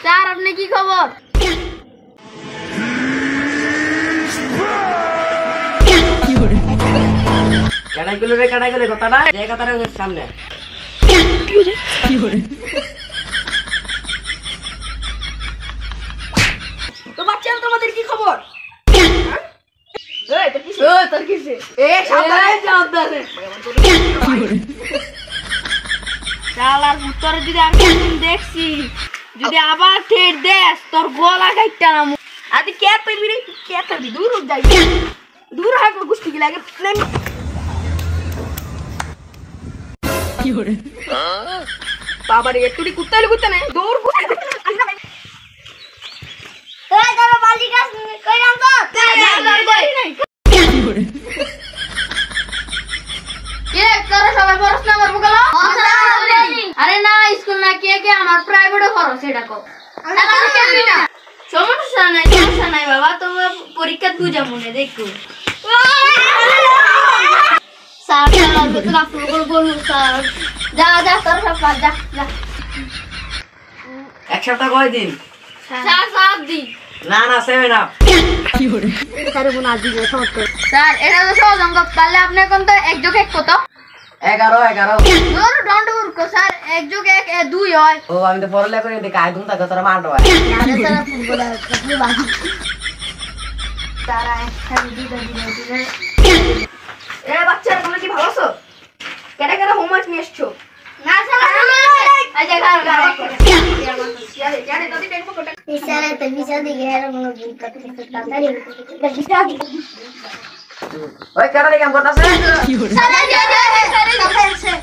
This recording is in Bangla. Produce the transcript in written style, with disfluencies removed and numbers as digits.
স্যার আপনি কি খবর? কাটাইগুলো কথাটা যে কথাটা সামনে তো বাচ্চা তোমাদের কি খবর? শালার উত্তরে যদি আমি দেখছি যদি আবার ঠেট দেস তোর গলা কাটটা না আদি কে পেবি রে কে পেবি দূর যাই দূর হাঁটলো গুষ্টি কি লাগে কি হরে বাবা রে তুই কুত্তা না দৌড় এই দাদা বালি গাছ কই রাম তো কে তোরা সবাই পড়াশোনা করবো গেল আরে না স্কুল না কে কে আমার প্রাইভেটে খরচ এটা কো সমস্যা নাই বাবা তোমরা পরীক্ষা বুঝা মনে দেখো স্যার তোরা বলবো স্যার যা তোরা সব যা এক সপ্তাহ কয় দিন? 7 দিন না 7 আপ স্যার এটা তো সহজ অঙ্ক পারলে আপনি এখন তো 1 যোগ 1 কত 11 ধরো ডন্ট উড়কো স্যার 1 যোগ 1 2 হয় ও আমি তো পড়ালেখা করে দেখি আইদুম তা তোরা মারটো হয় স্যার ফুটবল আপনি বাকি তারা একসাথে দুটো দিনে এ বাচ্চারা তোমরা কি ভালো আছো কেডা হোমওয়ার্ক নিয়ে এসছো না স্যার আচ্ছা যারে দাদি টেকবো কোটা ইসারে তো বিছা দিকে এর মনে ভুল করতে তাড়াতাড়ি বিছা দিকে ওই কেডা কাম করতাছে স্যার